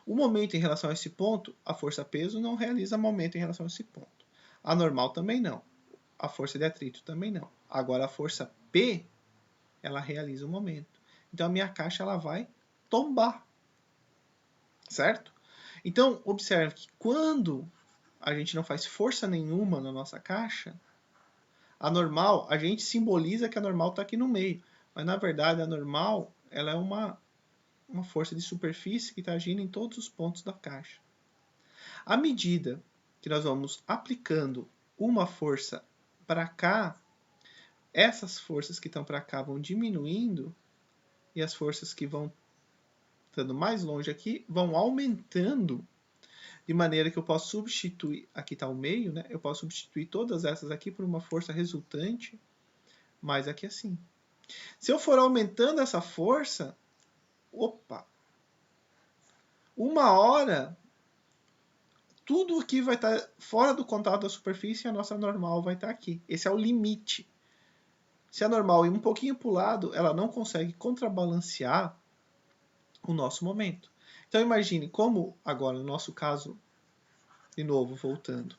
O momento em relação a esse ponto, a força-peso não realiza momento em relação a esse ponto. A normal também não. A força de atrito também não. Agora a força P, ela realiza o momento. Então a minha caixa ela vai tombar. Certo? Então observe que quando a gente não faz força nenhuma na nossa caixa, a normal, a gente simboliza que a normal está aqui no meio. Mas na verdade a normal ela é uma força de superfície que está agindo em todos os pontos da caixa. À medida que nós vamos aplicando uma força para cá, essas forças que estão para cá vão diminuindo e as forças que vão estando mais longe aqui vão aumentando, de maneira que eu posso substituir, aqui está o meio, né? Eu posso substituir todas essas aqui por uma força resultante, mais aqui assim. Se eu for aumentando essa força, opa, uma hora tudo aqui vai estar fora do contato da superfície e a nossa normal vai estar aqui. Esse é o limite. Se a normal ir um pouquinho para o lado, ela não consegue contrabalancear o nosso momento. Então imagine como, agora no nosso caso, de novo, voltando.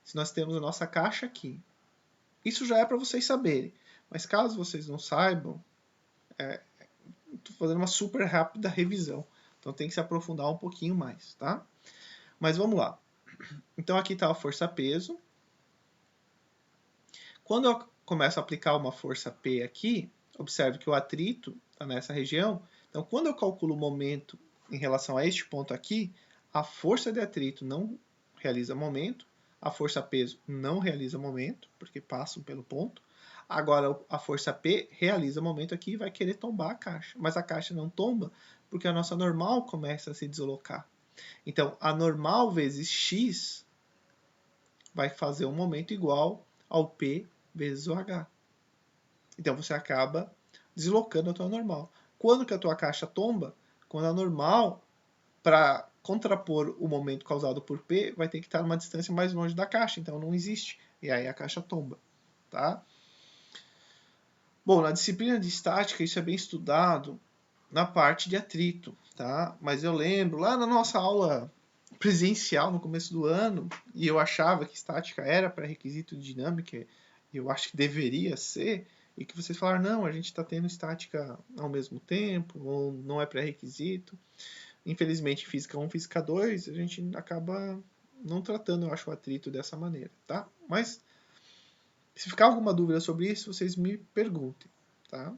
Se nós temos a nossa caixa aqui. Isso já é para vocês saberem. Mas caso vocês não saibam, estou fazendo uma super rápida revisão. Então tem que se aprofundar um pouquinho mais, tá? Mas vamos lá. Então aqui está a força-peso. Quando eu começo a aplicar uma força P aqui, observe que o atrito está nessa região. Então quando eu calculo o momento em relação a este ponto aqui, a força de atrito não realiza momento, a força peso não realiza momento, porque passam pelo ponto. Agora, a força P realiza momento aqui e vai querer tombar a caixa. Mas a caixa não tomba, porque a nossa normal começa a se deslocar. Então, a normal vezes X vai fazer um momento igual ao P vezes o H. Então, você acaba deslocando a tua normal. Quando que a tua caixa tomba? Quando a normal, para contrapor o momento causado por P, vai ter que estar numa distância mais longe da caixa, então não existe. E aí a caixa tomba. Tá? Bom, na disciplina de estática, isso é bem estudado na parte de atrito. Tá? Mas eu lembro, lá na nossa aula presencial, no começo do ano, e eu achava que estática era pré-requisito de dinâmica, e eu acho que deveria ser, e que vocês falaram, não, a gente está tendo estática ao mesmo tempo, ou não é pré-requisito. Infelizmente, física 1, física 2, a gente acaba não tratando, eu acho, o atrito dessa maneira, tá? Mas, se ficar alguma dúvida sobre isso, vocês me perguntem, tá?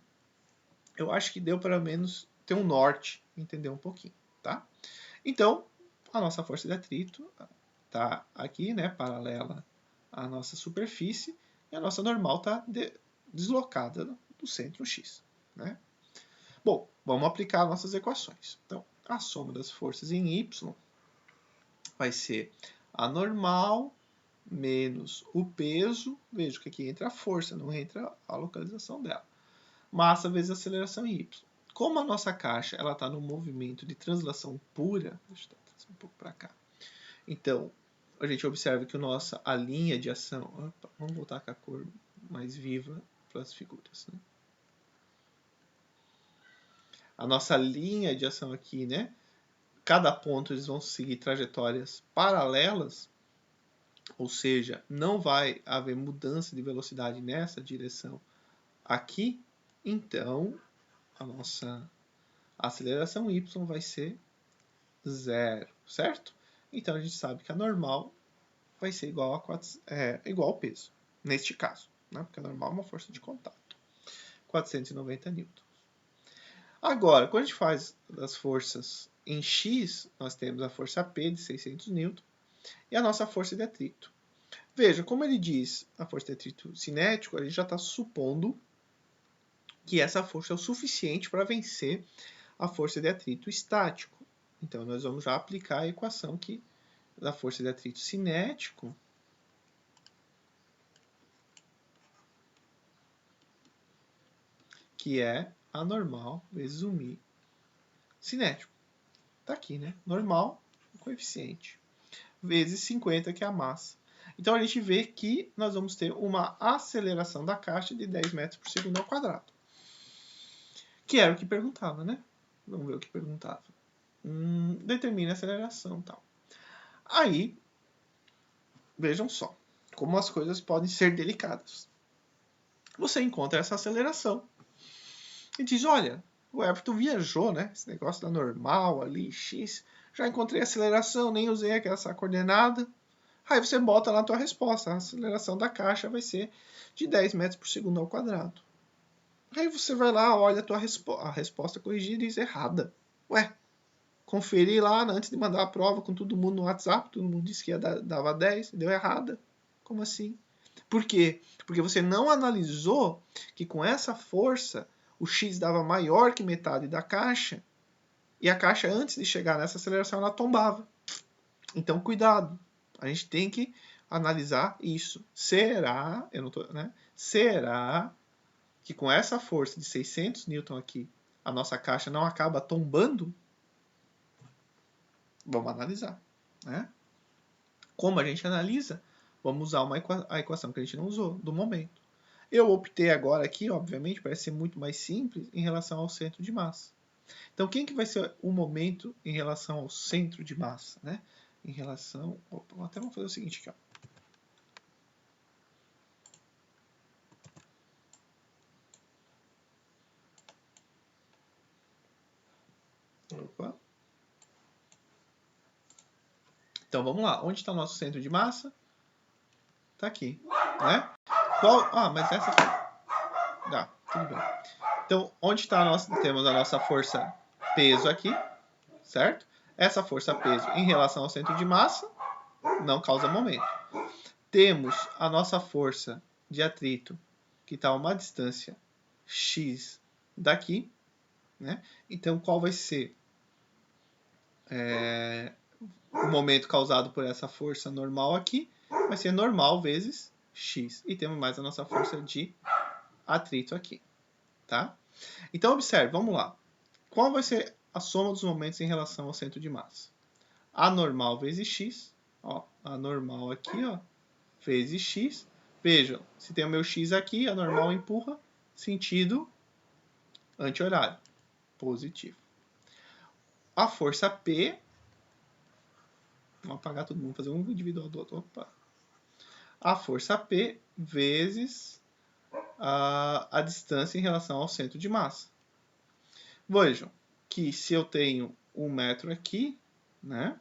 Eu acho que deu para menos ter um norte, entender um pouquinho, tá? Então, a nossa força de atrito está aqui, né, paralela à nossa superfície, e a nossa normal está deslocada do centro X, né? Bom, vamos aplicar nossas equações. Então, a soma das forças em Y vai ser a normal menos o peso. Veja que aqui entra a força, não entra a localização dela. Massa vezes a aceleração em Y. Como a nossa caixa está no movimento de translação pura, deixa eu trazer um pouco para cá. Então, a gente observa que a linha de ação... Opa, vamos voltar com a cor mais viva para as figuras, né? A nossa linha de ação aqui, né? Cada ponto eles vão seguir trajetórias paralelas, ou seja, não vai haver mudança de velocidade nessa direção aqui, então a nossa aceleração y vai ser 0, certo? Então a gente sabe que a normal vai ser igual igual ao peso, neste caso, né? Porque a normal é uma força de contato, 490 newtons. Agora, quando a gente faz as forças em X, nós temos a força P de 600 N e a nossa força de atrito. Veja, como ele diz a força de atrito cinético, a gente já está supondo que essa força é o suficiente para vencer a força de atrito estático. Então, nós vamos já aplicar a equação que da força de atrito cinético que é a normal vezes o μ cinético. Está aqui, né? Normal, coeficiente, vezes 50, que é a massa. Então, a gente vê que nós vamos ter uma aceleração da caixa de 10 metros por segundo ao quadrado. Que era o que perguntava, né? Vamos ver o que perguntava. Determine a aceleração e tal. Aí, vejam só como as coisas podem ser delicadas. Você encontra essa aceleração e diz, olha, o Everton viajou, né? Esse negócio da normal ali, x. Já encontrei a aceleração, nem usei essa coordenada. Aí você bota lá a tua resposta. A aceleração da caixa vai ser de 10 metros por segundo ao quadrado. Aí você vai lá, olha a resposta corrigida e diz errada. Ué, conferi lá antes de mandar a prova com todo mundo no WhatsApp, todo mundo disse que dava 10, deu errada. Como assim? Por quê? Porque você não analisou que com essa força o X dava maior que metade da caixa e a caixa, antes de chegar nessa aceleração, ela tombava. Então, cuidado. A gente tem que analisar isso. Será, será que com essa força de 600 Newton aqui, a nossa caixa não acaba tombando? Vamos analisar, né? Como a gente analisa? Vamos usar a equação que a gente não usou, do momento. Eu optei agora aqui, obviamente, para ser muito mais simples, em relação ao centro de massa. Então, quem que vai ser o momento em relação ao centro de massa, né? Em relação... Opa, até vamos fazer o seguinte aqui, ó. Opa. Então, vamos lá. Onde está o nosso centro de massa? Está aqui, né? Mas essa aqui... Tudo bem. Então, onde está temos a nossa força peso aqui, certo? Essa força-peso em relação ao centro de massa não causa momento. Temos a nossa força de atrito, que está a uma distância x daqui, né? Então, qual vai ser o momento causado por essa força normal aqui? Vai ser normal vezes x. E temos mais a nossa força de atrito aqui, tá? Então, observe, vamos lá. Qual vai ser a soma dos momentos em relação ao centro de massa? A normal vezes x, ó, a normal aqui, ó, vezes x. Vejam, se tem o meu x aqui, a normal empurra sentido anti-horário, positivo. A força P, vamos apagar todo mundo, fazer um individual do outro. Opa. A força P vezes a distância em relação ao centro de massa. Vejam que se eu tenho 1 metro aqui, né,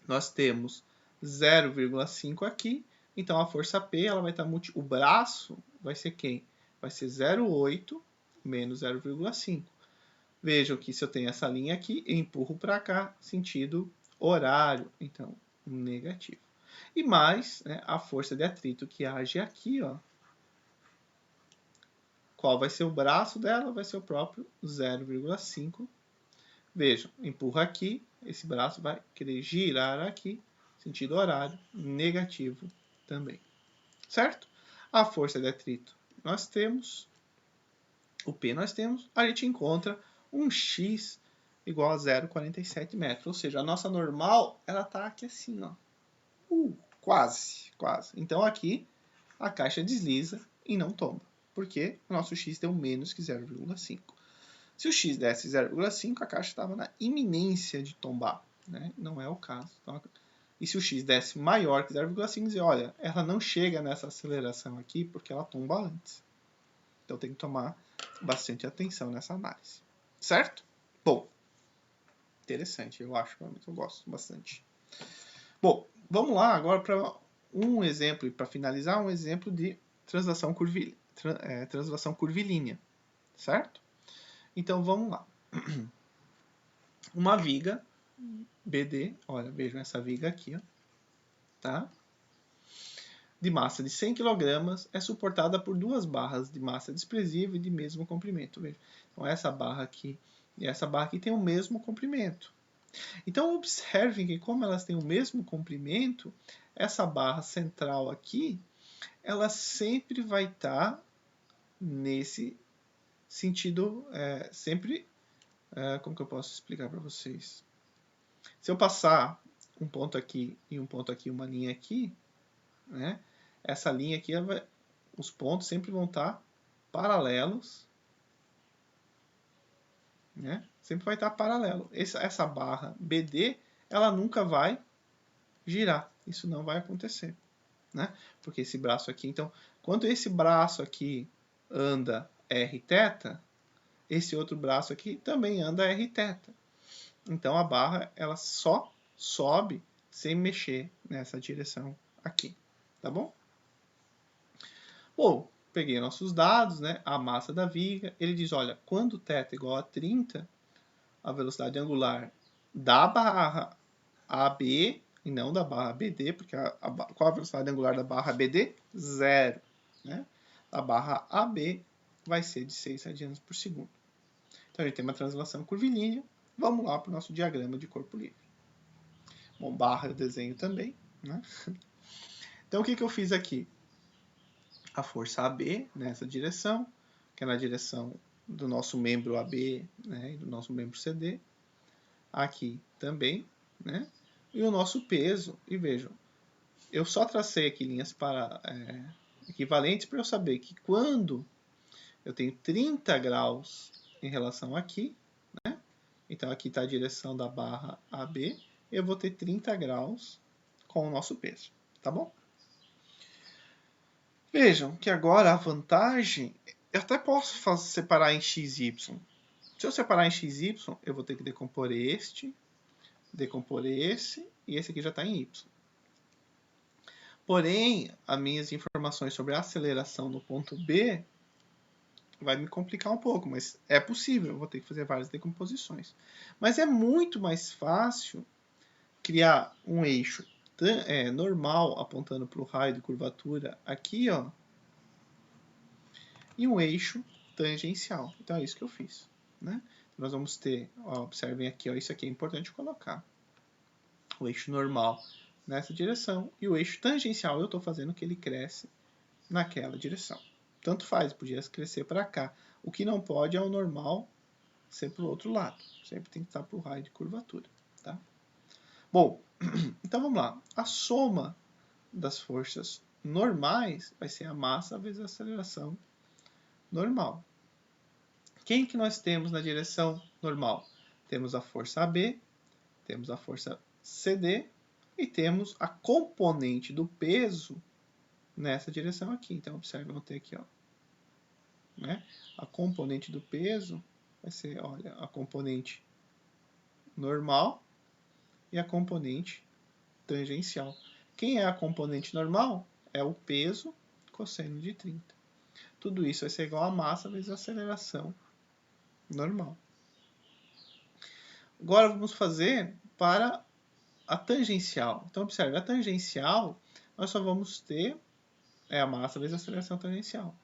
nós temos 0,5 aqui, então a força P ela vai estar o braço vai ser quem? Vai ser 0,8 menos 0,5. Vejam que se eu tenho essa linha aqui, eu empurro para cá, sentido horário, então negativo. E mais, né, a força de atrito que age aqui, ó. Qual vai ser o braço dela? Vai ser o próprio 0,5. Vejam, empurra aqui, esse braço vai querer girar aqui, sentido horário, negativo também. Certo? A força de atrito nós temos, o P nós temos, a gente encontra um X igual a 0,47 metros. Ou seja, a nossa normal, ela está aqui assim, ó. Quase. Então aqui a caixa desliza e não tomba. Porque o nosso X deu menos que 0,5. Se o X desse 0,5, a caixa estava na iminência de tombar. Né? Não é o caso. Então, e se o X desse maior que 0,5, dizer, olha, ela não chega nessa aceleração aqui porque ela tomba antes. Então tem que tomar bastante atenção nessa análise. Certo? Bom, interessante, eu acho, realmente eu gosto bastante. Bom, vamos lá agora para um exemplo, e para finalizar, um exemplo de translação curvilínea. Certo? Então vamos lá. Uma viga BD, olha, vejam essa viga aqui, ó, tá? De massa de 100 kg é suportada por duas barras de massa desprezível e de mesmo comprimento. Veja. Então essa barra aqui e essa barra aqui tem o mesmo comprimento. Então observem que como elas têm o mesmo comprimento, essa barra central aqui, ela sempre vai estar nesse sentido, como que eu posso explicar para vocês? Se eu passar um ponto aqui e um ponto aqui, uma linha aqui, né? Essa linha aqui, os pontos sempre vão estar paralelos, né? Sempre vai estar paralelo. Essa barra BD, ela nunca vai girar. Isso não vai acontecer, né? Porque esse braço aqui, então, quando esse braço aqui anda R θ, esse outro braço aqui também anda R θ. Então a barra ela só sobe sem mexer nessa direção aqui, tá bom? Bom, peguei nossos dados, né? A massa da viga, ele diz, olha, quando θ é igual a 30, a velocidade angular da barra AB e não da barra BD, porque qual a velocidade angular da barra BD? 0, né? A barra AB vai ser de 6 radianos por segundo. Então a gente tem uma translação curvilínea. Vamos lá para o nosso diagrama de corpo livre. Bom, barra eu desenho também, né? Então o que eu fiz aqui? A força AB nessa direção, que é na direção do nosso membro AB, né, e do nosso membro CD. Aqui também, né? E o nosso peso, e vejam, eu só tracei aqui linhas equivalentes para eu saber que quando eu tenho 30 graus em relação aqui, né? Então aqui está a direção da barra AB, eu vou ter 30 graus com o nosso peso, tá bom? Vejam que agora a vantagem, eu até posso separar em x e y. Se eu separar em x e y, eu vou ter que decompor esse, e esse aqui já está em y. Porém, as minhas informações sobre a aceleração no ponto B, vai me complicar um pouco, mas é possível, eu vou ter que fazer várias decomposições. Mas é muito mais fácil criar um eixo normal apontando para o raio de curvatura aqui, ó, e um eixo tangencial. Então é isso que eu fiz, né? Nós vamos ter, ó, observem aqui, ó, isso aqui é importante colocar. O eixo normal nessa direção e o eixo tangencial eu estou fazendo que ele cresce naquela direção. Tanto faz, podia crescer para cá. O que não pode é o normal ser para o outro lado. Sempre tem que estar para o raio de curvatura, tá? Bom, então vamos lá. A soma das forças normais vai ser a massa vezes a aceleração normal. Quem que nós temos na direção normal? Temos a força AB, temos a força CD e temos a componente do peso nessa direção aqui. Então, observe, vamos ter aqui, ó, né? A componente do peso vai ser, olha, a componente normal e a componente tangencial. Quem é a componente normal? É o peso cosseno de 30. Tudo isso vai ser igual a massa vezes a aceleração normal. Agora vamos fazer para a tangencial. Então, observe, a tangencial, nós só vamos ter a massa vezes a aceleração tangencial.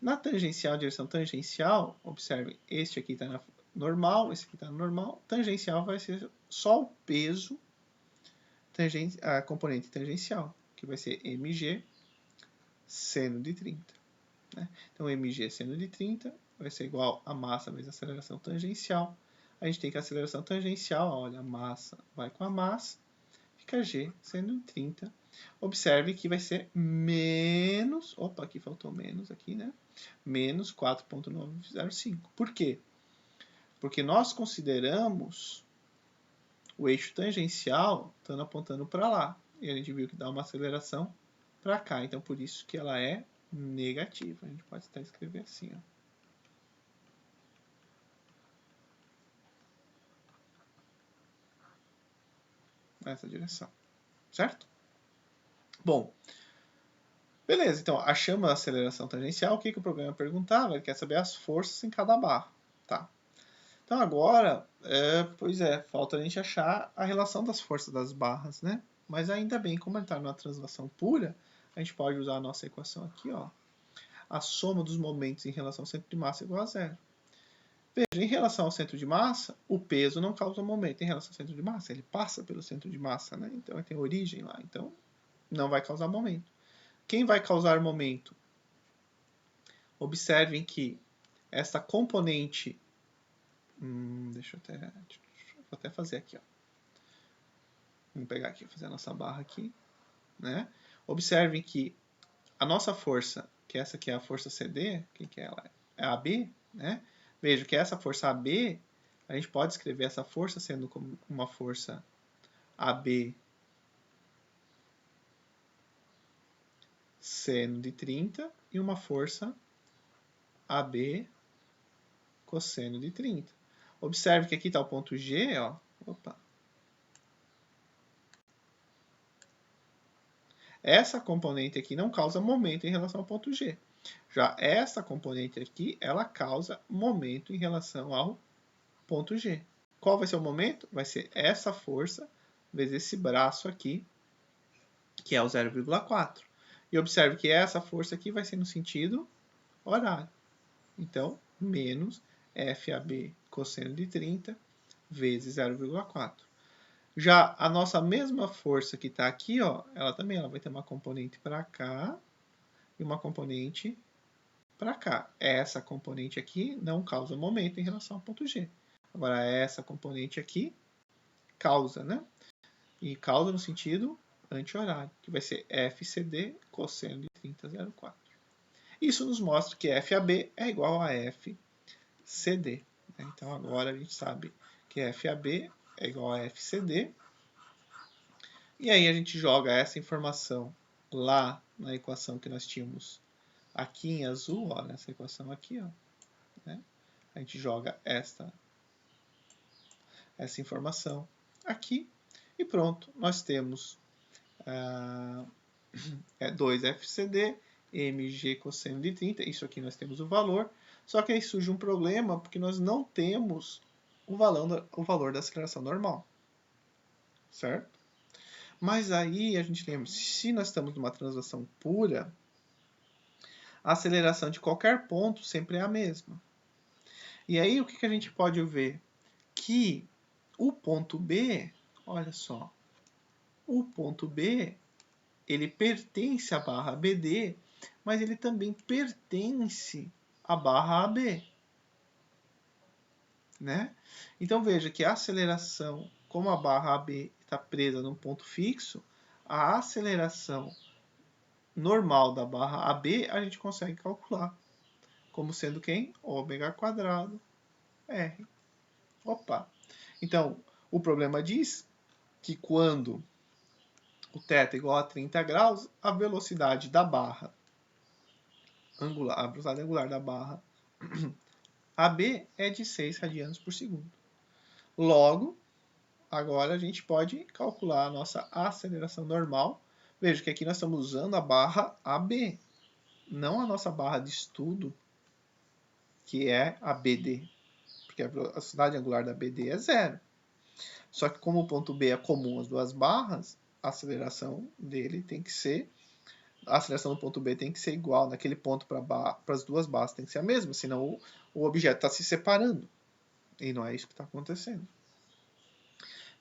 Na tangencial, direção tangencial, observe, este aqui está na normal, esse aqui está na normal. Tangencial vai ser só o peso, a componente tangencial, que vai ser mg seno de 30. Né? Então, mg seno de 30 vai ser igual a massa vezes a aceleração tangencial. A gente tem que a aceleração tangencial, olha, a massa vai com a massa, fica g seno de 30. Observe que vai ser menos, opa, aqui faltou menos aqui, né? Menos 4,905. Por quê? Porque nós consideramos o eixo tangencial estando apontando para lá. E a gente viu que dá uma aceleração para cá. Então, por isso que ela é negativa. A gente pode até escrever assim, ó. Nessa direção. Certo? Bom, beleza. Então, achamos a aceleração tangencial. O que o programa perguntava? Ele quer saber as forças em cada barra. Tá. Então, agora, falta a gente achar a relação das forças das barras, né? Mas ainda bem, como ele está numa translação pura, a gente pode usar a nossa equação aqui, ó. A soma dos momentos em relação ao centro de massa é igual a zero. Veja, em relação ao centro de massa, o peso não causa momento em relação ao centro de massa. Ele passa pelo centro de massa, né? Então, ele tem origem lá. Então, não vai causar momento. Quem vai causar momento? Observem que essa componente... vou até fazer aqui, ó. Vamos pegar aqui, fazer a nossa barra aqui, né? Observem que a nossa força, que essa aqui é a força CD, quem que é ela? É a AB, né? Veja que essa força AB, a gente pode escrever essa força sendo como uma força AB seno de 30 e uma força AB cosseno de 30. Observe que aqui está o ponto G, ó. Opa. Essa componente aqui não causa momento em relação ao ponto G. Já essa componente aqui, ela causa momento em relação ao ponto G. Qual vai ser o momento? Vai ser essa força vezes esse braço aqui, que é o 0,4. E observe que essa força aqui vai ser no sentido horário. Então, menos FAB cosseno de 30 vezes 0,4. Já a nossa mesma força que está aqui, ó, ela vai ter uma componente para cá e uma componente para cá. Essa componente aqui não causa momento em relação ao ponto G. Agora, essa componente aqui causa, né? E causa no sentido anti-horário, que vai ser FCD cosseno de 30,04. Isso nos mostra que FAB é igual a FCD. Então, agora a gente sabe que FAB é igual a FCD. E aí a gente joga essa informação lá na equação que nós tínhamos aqui em azul, ó, nessa equação aqui, ó, né? A gente joga essa informação aqui e pronto, nós temos 2FCD, mg cosseno de 30, isso aqui nós temos o valor, Só que aí surge um problema porque nós não temos o valor da aceleração normal, certo? Mas aí a gente lembra, se nós estamos numa translação pura, a aceleração de qualquer ponto sempre é a mesma. E aí o que a gente pode ver? Que o ponto B, olha só, o ponto B, ele pertence à barra BD, mas ele também pertence à barra AB, né? Então veja que a aceleração, como a barra AB está presa num ponto fixo, a aceleração normal da barra AB a gente consegue calcular como sendo quem? Ômega quadrado R. Opa! Então, o problema diz que quando o θ é igual a 30 graus, a velocidade da barra angular, a velocidade angular da barra AB é de 6 radianos por segundo. Logo, agora a gente pode calcular a nossa aceleração normal. Veja que aqui nós estamos usando a barra AB, não a nossa barra de estudo, que é a BD, porque a velocidade angular da BD é zero. Só que como o ponto B é comum às duas barras, a aceleração dele tem que ser, a aceleração do ponto B tem que ser igual naquele ponto para as duas barras, tem que ser a mesma, senão o objeto está se separando. E não é isso que está acontecendo.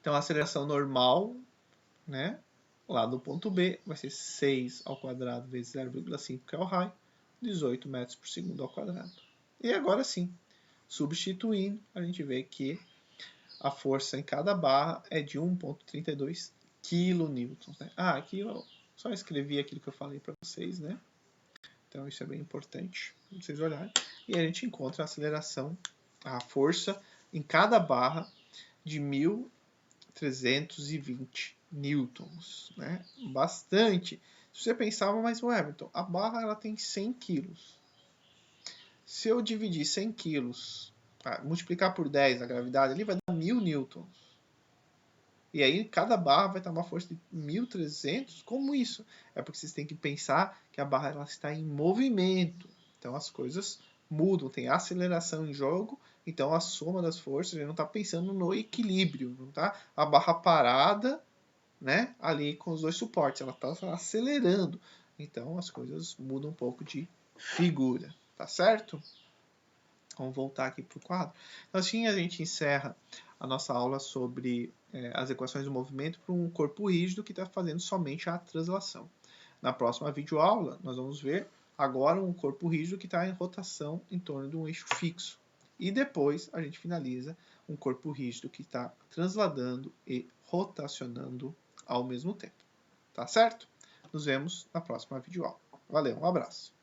Então a aceleração normal, né, lá do ponto B, vai ser 6 ao quadrado vezes 0,5, que é o raio, 18 metros por segundo ao quadrado. E agora sim, substituindo, a gente vê que a força em cada barra é de 1,32 kN. Né? Aqui eu só escrevi aquilo que eu falei para vocês, né? Então isso é bem importante para vocês olharem. E a gente encontra a aceleração, a força em cada barra de 1.320 newtons, né? Bastante. Se você pensava, mas Everton, a barra ela tem 100 quilos. Se eu dividir 100 quilos, multiplicar por 10 a gravidade, ali vai dar 1.000 newtons. E aí cada barra vai ter uma força de 1.300. Como isso? É porque vocês têm que pensar que a barra ela está em movimento. Então as coisas mudam, tem aceleração em jogo, então a soma das forças, a gente não está pensando no equilíbrio, não tá? A barra parada, né, ali com os dois suportes, ela está acelerando. Então as coisas mudam um pouco de figura, tá certo? Vamos voltar aqui para o quadro. Então, assim a gente encerra a nossa aula sobre as equações do movimento para um corpo rígido que está fazendo somente a translação. Na próxima videoaula, nós vamos ver agora um corpo rígido que está em rotação em torno de um eixo fixo. E depois a gente finaliza um corpo rígido que está transladando e rotacionando ao mesmo tempo. Tá certo? Nos vemos na próxima videoaula. Valeu, um abraço.